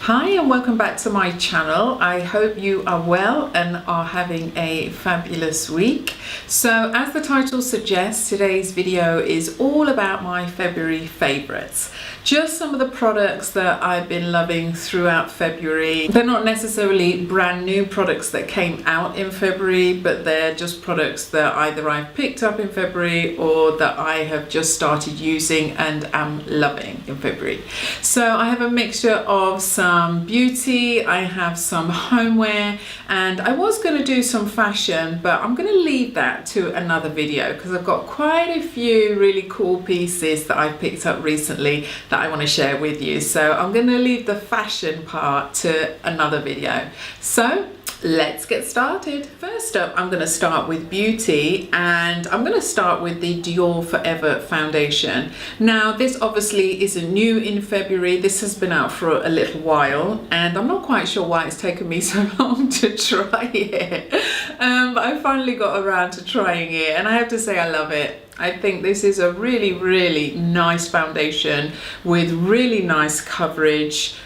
Hi and welcome back to my channel. I hope you are well and are having a fabulous week. So as the title suggests, today's video is all about my February favorites. Just some of the products that I've been loving throughout February. They're not necessarily brand new products that came out in February, but they're just products that either I've picked up in February or that I have just started using and am loving in February. So I have a mixture of some beauty, I have some homeware, and I was going to do some fashion, but I'm going to leave that to another video because I've got quite a few really cool pieces that I've picked up recently that I want to share with you. So I'm going to leave the fashion part to another video. So let's get started. First up, I'm going to start with beauty, and I'm going to start with the Dior Forever foundation. Now this obviously isn't new in February. This has been out for a little while and I'm not quite sure why it's taken me so long to try it, but I finally got around to trying it and I have to say I love it. I think this is a really nice foundation with really nice coverage.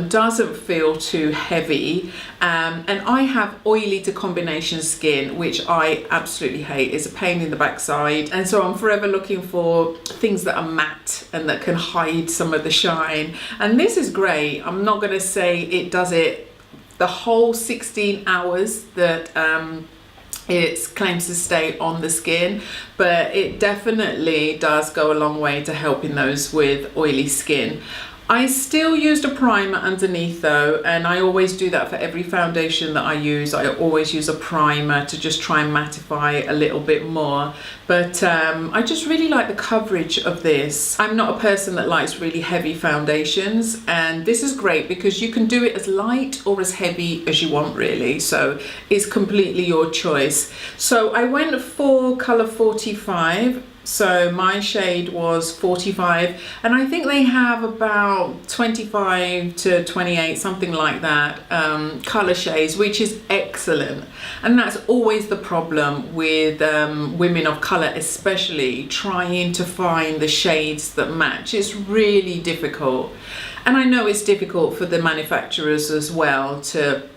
Doesn't feel too heavy, and I have oily to combination skin, which I absolutely hate. It's a pain in the backside, and so I'm forever looking for things that are matte and that can hide some of the shine, and this is great. I'm not going to say it does it the whole 16 hours that it claims to stay on the skin, but it definitely does go a long way to helping those with oily skin. I still used a primer underneath though, and I always do that for every foundation that I use. I always use a primer to just try and mattify a little bit more, but I just really like the coverage of this. I'm not a person that likes really heavy foundations, and this is great because you can do it as light or as heavy as you want really, so it's completely your choice. So I went for color 45. So my shade was 45, and I think they have about 25 to 28, something like that, color shades, which is excellent. And that's always the problem with women of color, especially trying to find the shades that match. It's really difficult. And I know it's difficult for the manufacturers as well to,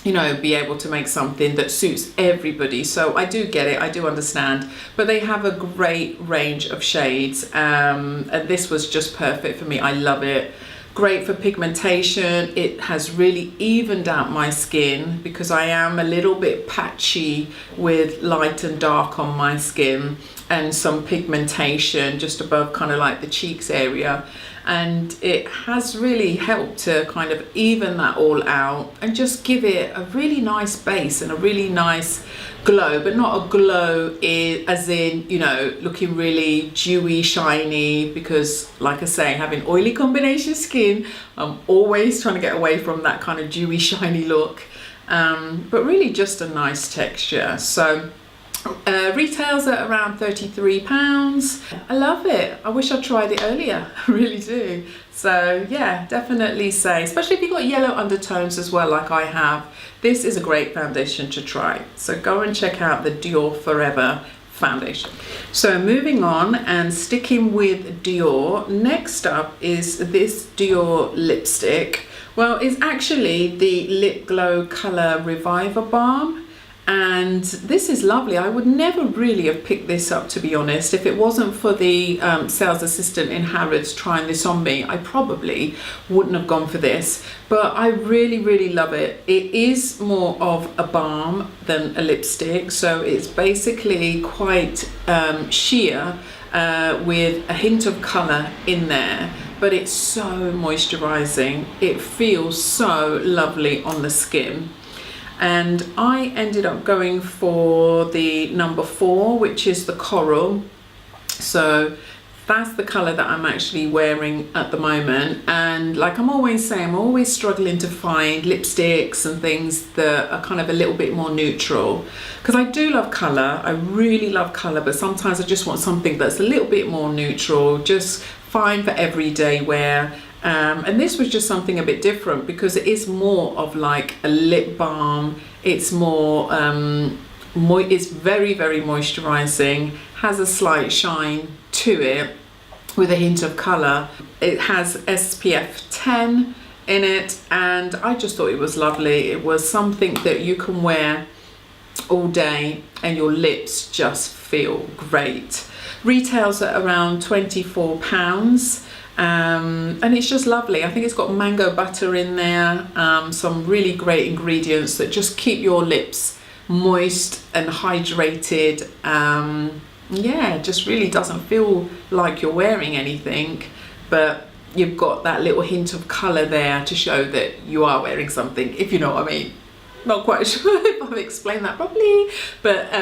you know, be able to make something that suits everybody. So I do get it, I do understand, but they have a great range of shades, and this was just perfect for me. I love it. Great for pigmentation. It has really evened out my skin because I am a little bit patchy with light and dark on my skin and some pigmentation just above kind of like the cheeks area, and it has really helped to kind of even that all out and just give it a really nice base and a really nice glow, but not a glow as in, you know, looking really dewy, shiny, because like I say, having oily combination skin, I'm always trying to get away from that kind of dewy, shiny look, but really just a nice texture. So retails at around £33. I love it. I wish I'd tried it earlier. I really do. So yeah, definitely say, especially if you've got yellow undertones as well like I have, this is a great foundation to try. So go and check out the Dior Forever foundation. So moving on and sticking with Dior, next up is this Dior lipstick. Well, it's actually the Lip Glow Color Reviver Balm. And this is lovely. I would never really have picked this up, to be honest. If it wasn't for the sales assistant in Harrods trying this on me, I probably wouldn't have gone for this. But I really love it. It is more of a balm than a lipstick. So it's basically quite sheer with a hint of colour in there. But it's so moisturising. It feels so lovely on the skin. And I ended up going for the number 4, which is the coral. So that's the colour that I'm actually wearing at the moment. And like I'm always saying, I'm always struggling to find lipsticks and things that are kind of a little bit more neutral, because I do love colour, I really love colour, but sometimes I just want something that's a little bit more neutral, just fine for everyday wear. And this was just something a bit different because it is more of like a lip balm. It's more, it's very moisturising, has a slight shine to it with a hint of colour. It has SPF 10 in it, and I just thought it was lovely. It was something that you can wear all day and your lips just feel great. Retails at around £24, and it's just lovely. I think it's got mango butter in there, some really great ingredients that just keep your lips moist and hydrated. Yeah, just really doesn't feel like you're wearing anything, but you've got that little hint of colour there to show that you are wearing something, if you know what I mean. Not quite sure if I've explained that properly, but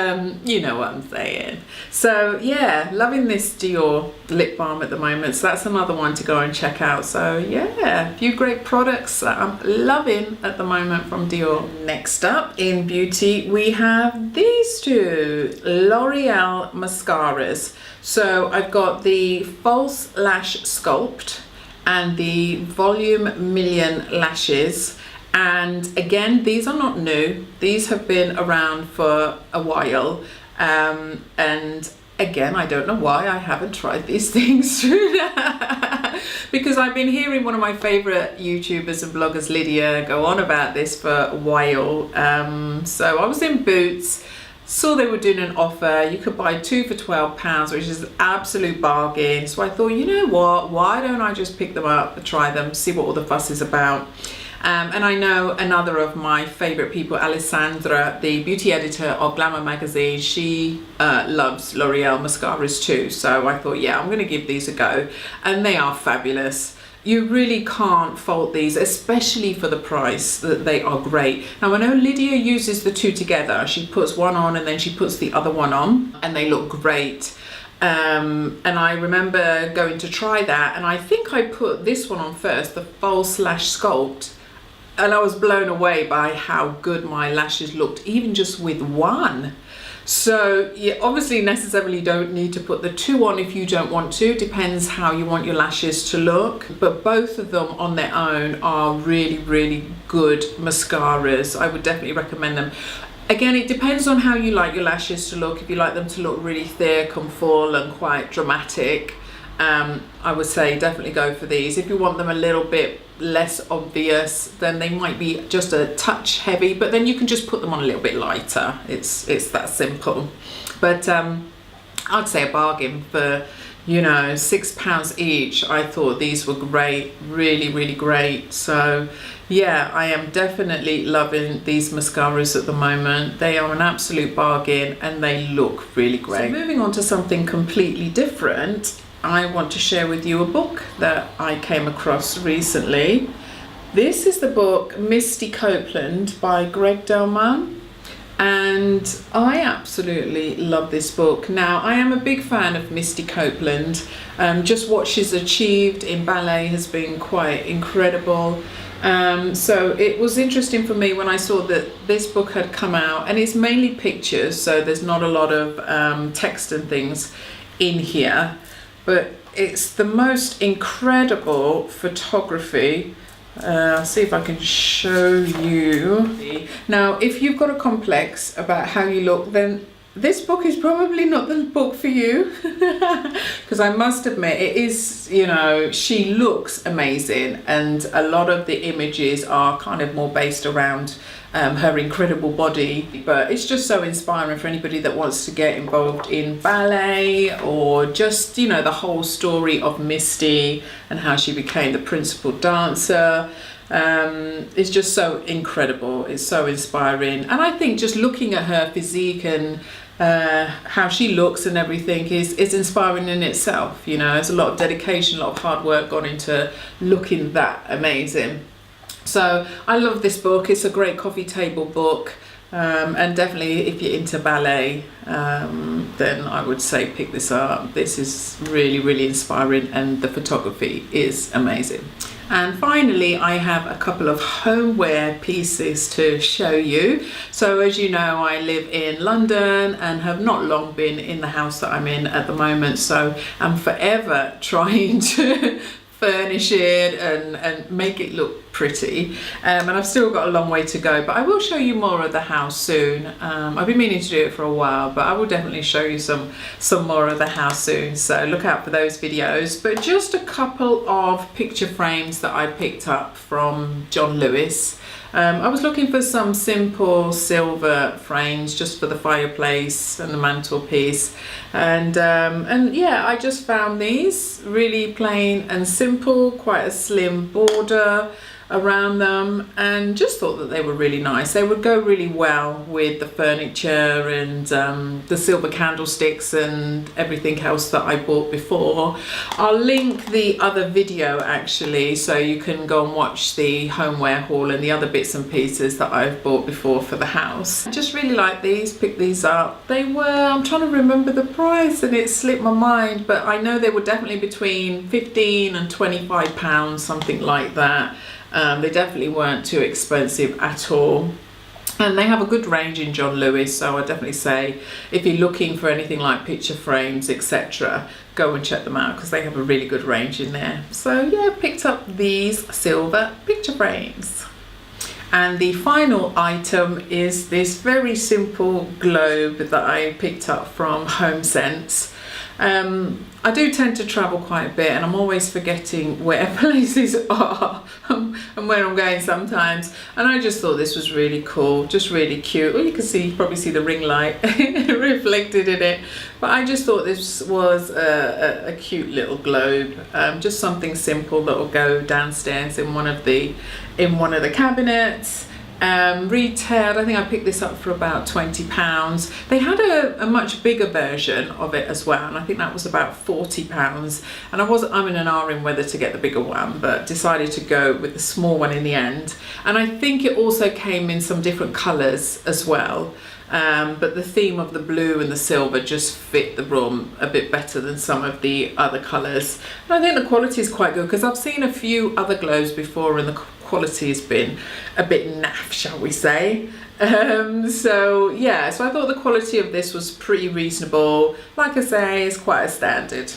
you know what I'm saying. So yeah, loving this Dior lip balm at the moment. So that's another one to go and check out. So yeah, a few great products that I'm loving at the moment from Dior. Next up in beauty, we have these two L'Oreal mascaras. So I've got the False Lash Sculpt and the Volume Million Lashes. And again, these are not new. These have been around for a while. And again, I don't know why I haven't tried these things because I've been hearing one of my favorite YouTubers and bloggers, Lydia, go on about this for a while. So I was in Boots, saw they were doing an offer. You could buy 2 for £12, which is an absolute bargain. So I thought, you know what, why don't I just pick them up and try them, see what all the fuss is about. And I know another of my favorite people, Alessandra, the beauty editor of Glamour magazine, she loves L'Oreal mascaras too. So I thought, yeah, I'm going to give these a go. And they are fabulous. You really can't fault these, especially for the price. That they are great. Now I know Lydia uses the two together. She puts one on and then she puts the other one on, and they look great. And I remember going to try that, and I think I put this one on first, the False Lash Sculpt, and I was blown away by how good my lashes looked, even just with one. So you obviously necessarily don't need to put the two on if you don't want to. Depends how you want your lashes to look. But both of them on their own are really, really good mascaras. I would definitely recommend them. Again, it depends on how you like your lashes to look. If you like them to look really thick and full and quite dramatic, I would say definitely go for these. If you want them a little bit less obvious, then they might be just a touch heavy, but then you can just put them on a little bit lighter. It's that simple. But I'd say a bargain for, you know, £6 each. I thought these were great, really, really great. So yeah, I am definitely loving these mascaras at the moment. They are an absolute bargain and they look really great. So moving on to something completely different, I want to share with you a book that I came across recently. This is the book Misty Copeland by Greg Delman, and I absolutely love this book. Now, I am a big fan of Misty Copeland. Just what she's achieved in ballet has been quite incredible. So it was interesting for me when I saw that this book had come out, and it's mainly pictures, so there's not a lot of text and things in here. But it's the most incredible photography. I'll see if I can show you. Now, if you've got a complex about how you look, then this book is probably not the book for you. Because I must admit, it is, you know, she looks amazing, and a lot of the images are kind of more based around her incredible body. But it's just so inspiring for anybody that wants to get involved in ballet, or just, you know, the whole story of Misty and how she became the principal dancer. It's just so incredible. It's so inspiring, and I think just looking at her physique and how she looks and everything is inspiring in itself. You know, there's a lot of dedication, a lot of hard work gone into looking that amazing. So I love this book. It's a great coffee table book, and definitely if you're into ballet, then I would say pick this up. This is really, really inspiring, and the photography is amazing. And finally, I have a couple of homeware pieces to show you. So as you know, I live in London and have not long been in the house that I'm in at the moment. So I'm forever trying to furnish it and make it look pretty, and I've still got a long way to go, but I will show you more of the house soon. I've been meaning to do it for a while, but I will definitely show you some more of the house soon, so look out for those videos. But just a couple of picture frames that I picked up from John Lewis. I was looking for some simple silver frames just for the fireplace and the mantelpiece, and yeah, I just found these really plain and simple, quite a slim border around them, and just thought that they were really nice. They would go really well with the furniture and the silver candlesticks and everything else that I bought before. I'll link the other video actually, so you can go and watch the homeware haul and the other bits and pieces that I've bought before for the house. I just really like these, picked these up. They were, I'm trying to remember the price and it slipped my mind, but I know they were definitely between 15 and 25 pounds, something like that. They definitely weren't too expensive at all, and they have a good range in John Lewis, so I definitely say if you're looking for anything like picture frames, etc., go and check them out because they have a really good range in there. So yeah, picked up these silver picture frames. And the final item is this very simple globe that I picked up from Homesense. I do tend to travel quite a bit, and I'm always forgetting where places are and where I'm going sometimes, and I just thought this was really cool, just really cute. Well, you can see, you probably see the ring light reflected in it, but I just thought this was a cute little globe, just something simple that will go downstairs in one of the cabinets. Retailed, I think I picked this up for about £20. They had a much bigger version of it as well, and I think that was about £40. And I'm in an R whether to get the bigger one, but decided to go with the small one in the end. And I think it also came in some different colours as well. But the theme of the blue and the silver just fit the room a bit better than some of the other colours. And I think the quality is quite good because I've seen a few other globes before and the quality has been a bit naff, shall we say. So yeah, so I thought the quality of this was pretty reasonable. Like I say, it's quite a standard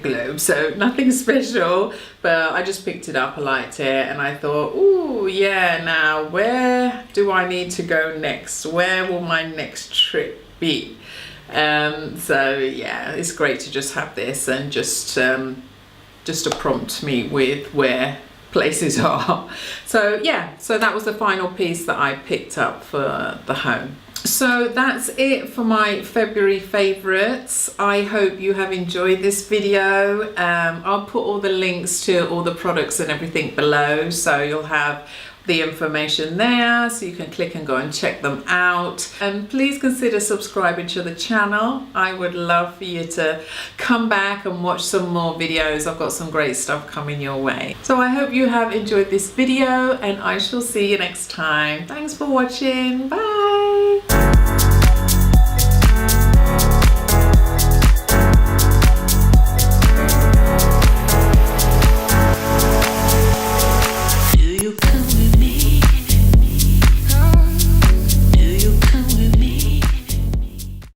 globe, so nothing special, but I just picked it up, I liked it, and I thought, oh yeah, now where do I need to go next? Where will my next trip be? So yeah, it's great to just have this and just to prompt me with where places are. So yeah, so that was the final piece that I picked up for the home. So that's it for my February favourites. I hope you have enjoyed this video. I'll put all the links to all the products and everything below, so you'll have the information there, so you can click and go and check them out. And please consider subscribing to the channel. I would love for you to come back and watch some more videos. I've got some great stuff coming your way. So I hope you have enjoyed this video, and I shall see you next time. Thanks for watching. Bye.